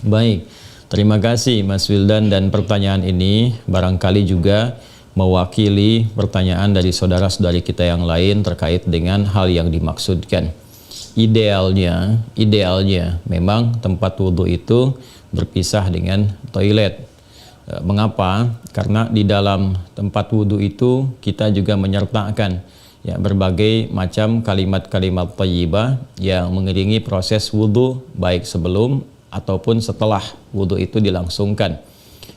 Baik, terima kasih Mas Wildan, dan pertanyaan ini barangkali juga mewakili pertanyaan dari saudara-saudari kita yang lain terkait dengan hal yang dimaksudkan. Idealnya memang tempat wudhu itu berpisah dengan toilet. Mengapa? Karena di dalam tempat wudhu itu kita juga menyertakan ya berbagai macam kalimat-kalimat thayyibah yang mengiringi proses wudhu, baik sebelum ataupun setelah wudhu itu dilangsungkan.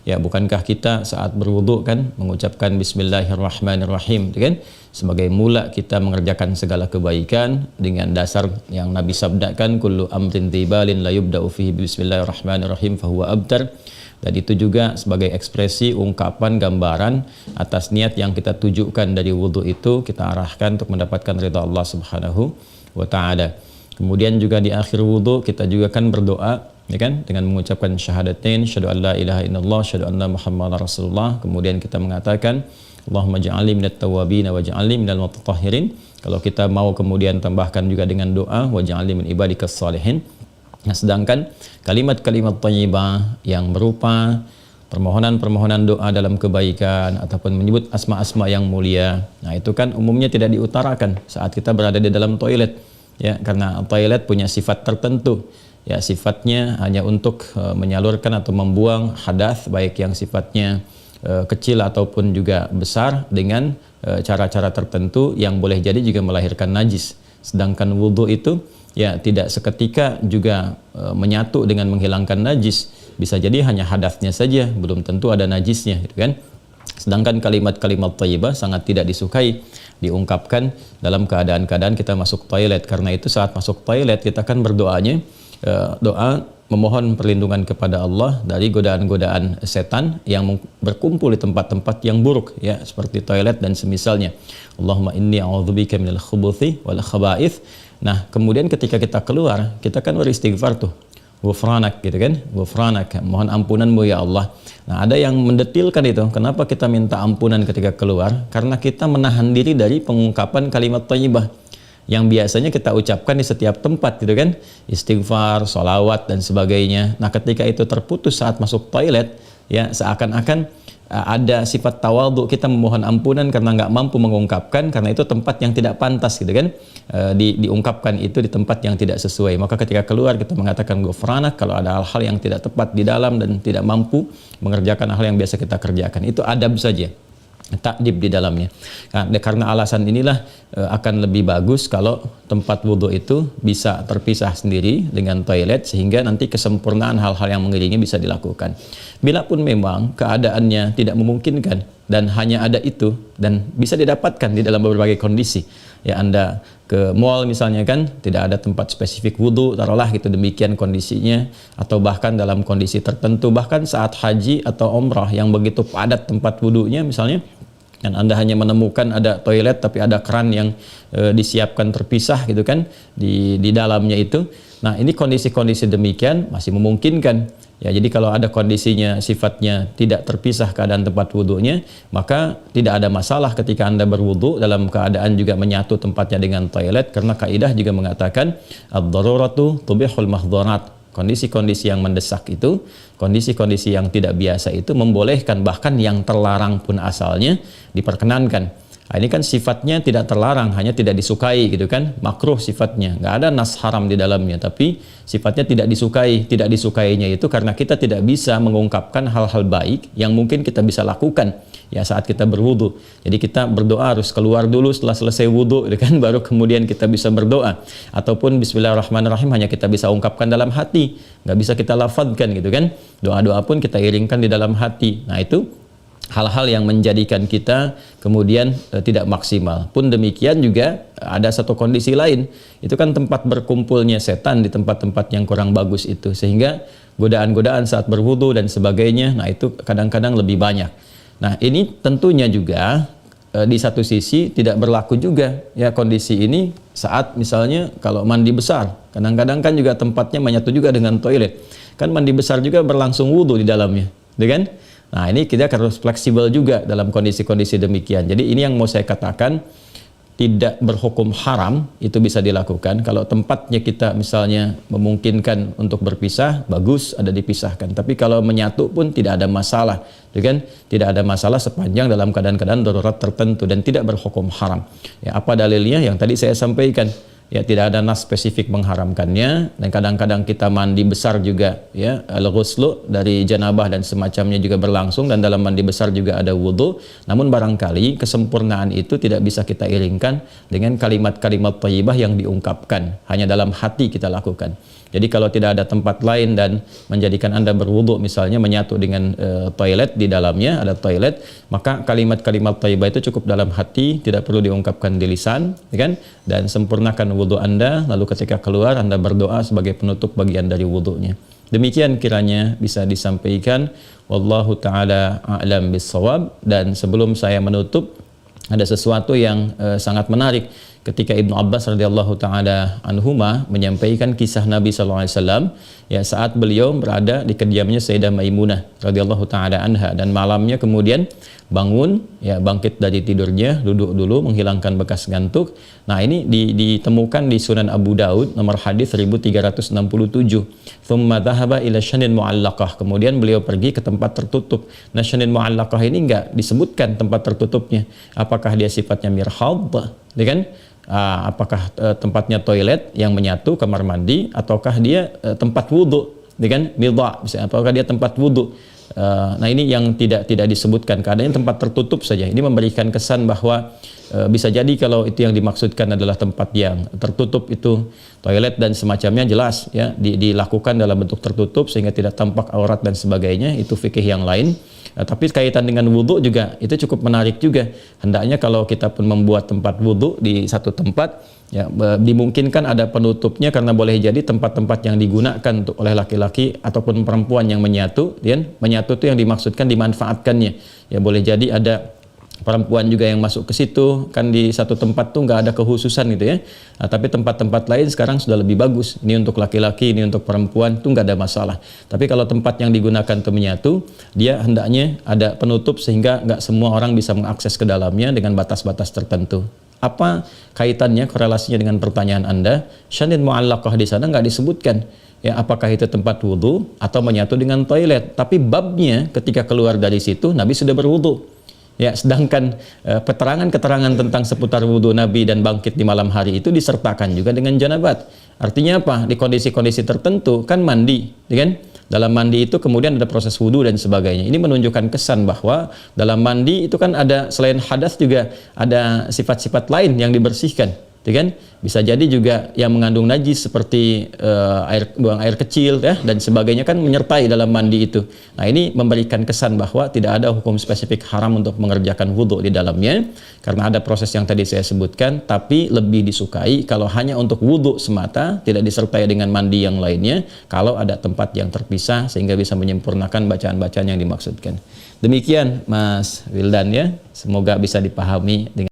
Ya, bukankah kita saat berwudu kan mengucapkan bismillahirrahmanirrahim, kan? Sebagai mula kita mengerjakan segala kebaikan dengan dasar yang Nabi sabdakan, kullu amrin tibalin la yubda'u fihi bismillahirrahmanirrahim fahuwa abtar. Dan itu juga sebagai ekspresi ungkapan gambaran atas niat yang kita tujukan dari wudu itu, kita arahkan untuk mendapatkan ridha Allah Subhanahu wa taala. Kemudian juga di akhir wudu kita juga kan berdoa, ya kan, dengan mengucapkan syahadatain, syahadu an la ilaha illallah, syahadu anna muhammadar rasulullah. Kemudian kita mengatakan Allahumma ja'alni minat tawwabin wa ja'alni minal mutatahhirin. Kalau kita mau kemudian tambahkan juga dengan doa wa ja'alni min ibadikas salihin. Nah, sedangkan kalimat-kalimat thayyibah yang berupa permohonan-permohonan doa dalam kebaikan ataupun menyebut asma-asma yang mulia, nah itu kan umumnya tidak diutarakan saat kita berada di dalam toilet, ya, karena toilet punya sifat tertentu. Ya, sifatnya hanya untuk menyalurkan atau membuang hadas, baik yang sifatnya kecil ataupun juga besar, dengan cara-cara tertentu yang boleh jadi juga melahirkan najis. Sedangkan wudhu itu ya tidak seketika juga menyatu dengan menghilangkan najis. Bisa jadi hanya hadasnya saja, belum tentu ada najisnya, gitu kan. Sedangkan kalimat-kalimat thayyibah sangat tidak disukai diungkapkan dalam keadaan-keadaan kita masuk toilet. Karena itu saat masuk toilet kita kan berdoanya doa memohon perlindungan kepada Allah dari godaan-godaan setan yang berkumpul di tempat-tempat yang buruk, ya, seperti toilet dan semisalnya. Allahumma inni a'udzubika minal khubuthi wal khaba'ith. Nah, kemudian ketika kita keluar, kita kan beristighfar tuh, ghufranak, gitu kan, ghufranak, mohon ampunanmu ya Allah. Nah, ada yang mendetilkan itu, kenapa kita minta ampunan ketika keluar? Karena kita menahan diri dari pengungkapan kalimat thayyibah yang biasanya kita ucapkan di setiap tempat, gitu kan, istighfar, sholawat dan sebagainya. Nah, ketika itu terputus saat masuk toilet, ya, seakan-akan ada sifat tawadhu, kita memohon ampunan karena nggak mampu mengungkapkan, karena itu tempat yang tidak pantas, gitu kan, diungkapkan itu di tempat yang tidak sesuai. Maka ketika keluar kita mengatakan ghufranak kalau ada hal-hal yang tidak tepat di dalam dan tidak mampu mengerjakan hal yang biasa kita kerjakan. Itu adab saja, takdib di dalamnya. Nah, karena alasan inilah akan lebih bagus kalau tempat wudhu itu bisa terpisah sendiri dengan toilet, sehingga nanti kesempurnaan hal-hal yang mengiringi bisa dilakukan. Bila pun memang keadaannya tidak memungkinkan dan hanya ada itu, dan bisa didapatkan di dalam berbagai kondisi, ya, Anda ke mall misalnya kan, tidak ada tempat spesifik wudhu, taruhlah gitu, demikian kondisinya, atau bahkan dalam kondisi tertentu, bahkan saat haji atau umrah yang begitu padat tempat wudhunya misalnya, dan Anda hanya menemukan ada toilet tapi ada keran yang disiapkan terpisah, gitu kan, di dalamnya itu. Nah, ini kondisi-kondisi demikian masih memungkinkan. Ya, jadi kalau ada kondisinya sifatnya tidak terpisah keadaan tempat wudhunya, maka tidak ada masalah ketika Anda berwudhu dalam keadaan juga menyatu tempatnya dengan toilet, karena kaidah juga mengatakan ad-daruratu tubihul mahdharat. Kondisi-kondisi yang mendesak itu, kondisi-kondisi yang tidak biasa itu membolehkan, bahkan yang terlarang pun asalnya diperkenankan. Nah, ini kan sifatnya tidak terlarang, hanya tidak disukai, gitu kan, makruh sifatnya, nggak ada nas haram di dalamnya, tapi sifatnya tidak disukai. Tidak disukainya itu karena kita tidak bisa mengungkapkan hal-hal baik yang mungkin kita bisa lakukan, ya, saat kita berwudu. Jadi kita berdoa harus keluar dulu setelah selesai wudu, gitu kan, baru kemudian kita bisa berdoa. Ataupun bismillahirrahmanirrahim hanya kita bisa ungkapkan dalam hati, nggak bisa kita lafadzkan, gitu kan. Doa-doa pun kita iringkan di dalam hati. Nah, itu hal-hal yang menjadikan kita kemudian tidak maksimal. Pun demikian juga ada satu kondisi lain, itu kan tempat berkumpulnya setan di tempat-tempat yang kurang bagus itu, sehingga godaan-godaan saat berwudu dan sebagainya, nah itu kadang-kadang lebih banyak. Nah, ini tentunya juga di satu sisi tidak berlaku juga, ya, kondisi ini saat misalnya kalau mandi besar, kadang-kadang kan juga tempatnya menyatu juga dengan toilet, kan mandi besar juga berlangsung wudu di dalamnya, kan? Nah, ini kita harus fleksibel juga dalam kondisi-kondisi demikian. Jadi ini yang mau saya katakan, tidak berhukum haram, itu bisa dilakukan. Kalau tempatnya kita misalnya memungkinkan untuk berpisah, bagus ada dipisahkan. Tapi kalau menyatu pun tidak ada masalah, kan? Tidak ada masalah sepanjang dalam keadaan-keadaan darurat tertentu dan tidak berhukum haram. Ya, apa dalilnya? Yang tadi saya sampaikan. Ya, tidak ada nas spesifik mengharamkannya, dan kadang-kadang kita mandi besar juga, ya, al-ghuslu dari janabah dan semacamnya juga berlangsung, dan dalam mandi besar juga ada wudu. Namun barangkali kesempurnaan itu tidak bisa kita iringkan dengan kalimat-kalimat thayyibah yang diungkapkan, hanya dalam hati kita lakukan. Jadi kalau tidak ada tempat lain dan menjadikan Anda berwudu, misalnya menyatu dengan toilet, di dalamnya ada toilet, maka kalimat-kalimat thayyibah itu cukup dalam hati, tidak perlu diungkapkan di lisan, ya kan? Dan sempurnakan wudu Anda, lalu ketika keluar Anda berdoa sebagai penutup bagian dari wudunya. Demikian kiranya bisa disampaikan. Wallahu taala a'lam bissawab. Dan sebelum saya menutup, ada sesuatu yang sangat menarik ketika Ibnu Abbas radhiyallahu taala anhuma menyampaikan kisah Nabi sallallahu alaihi wasallam, ya, saat beliau berada di kediamannya Sayyidah Maimunah radhiyallahu taala anha, dan malamnya kemudian bangun, ya, bangkit dari tidurnya, duduk dulu menghilangkan bekas ngantuk. Nah, ini ditemukan di Sunan Abu Daud nomor hadis 1367. Tsumma dhahaba ila syanin mu'allaqah. Kemudian beliau pergi ke tempat tertutup. Nah, syanin mu'allaqah ini enggak disebutkan tempat tertutupnya. Apakah dia sifatnya mirhad, ya kan? Apakah tempatnya toilet yang menyatu, kamar mandi, ataukah dia tempat wudhu, ya kan? Midha, misalnya, apakah dia tempat wudhu? Nah, ini yang tidak disebutkan, keadaannya tempat tertutup saja. Ini memberikan kesan bahwa bisa jadi kalau itu yang dimaksudkan adalah tempat yang tertutup, itu toilet dan semacamnya, jelas, ya, dilakukan dalam bentuk tertutup sehingga tidak tampak aurat dan sebagainya, itu fikih yang lain. Tapi kaitan dengan wudhu juga itu cukup menarik juga. Hendaknya kalau kita pun membuat tempat wudhu di satu tempat, ya, dimungkinkan ada penutupnya, karena boleh jadi tempat-tempat yang digunakan untuk oleh laki-laki ataupun perempuan yang menyatu, ya, menyatu itu yang dimaksudkan dimanfaatkannya. Ya, boleh jadi ada perempuan juga yang masuk ke situ, kan di satu tempat tuh nggak ada kehususan gitu, ya. Nah, tapi tempat-tempat lain sekarang sudah lebih bagus. Ini untuk laki-laki, ini untuk perempuan, tuh nggak ada masalah. Tapi kalau tempat yang digunakan untuk menyatu, dia hendaknya ada penutup sehingga nggak semua orang bisa mengakses ke dalamnya dengan batas-batas tertentu. Apa kaitannya, korelasinya dengan pertanyaan Anda? Syanin mu'allaqah di sana nggak disebutkan. Ya, apakah itu tempat wudhu atau menyatu dengan toilet? Tapi babnya ketika keluar dari situ, Nabi sudah berwudhu. Ya, sedangkan keterangan-keterangan tentang seputar wudhu Nabi dan bangkit di malam hari itu disertakan juga dengan janabat. Artinya apa? Di kondisi-kondisi tertentu kan mandi, ya kan? Dalam mandi itu kemudian ada proses wudhu dan sebagainya. Ini menunjukkan kesan bahwa dalam mandi itu kan ada, selain hadas juga ada sifat-sifat lain yang dibersihkan, ya kan? Bisa jadi juga yang mengandung najis seperti buang air kecil, ya, dan sebagainya kan menyertai dalam mandi itu. Nah, ini memberikan kesan bahwa tidak ada hukum spesifik haram untuk mengerjakan wudhu di dalamnya, karena ada proses yang tadi saya sebutkan. Tapi lebih disukai kalau hanya untuk wudhu semata, tidak disertai dengan mandi yang lainnya, kalau ada tempat yang terpisah sehingga bisa menyempurnakan bacaan-bacaan yang dimaksudkan. Demikian Mas Wildan, ya, semoga bisa dipahami dengan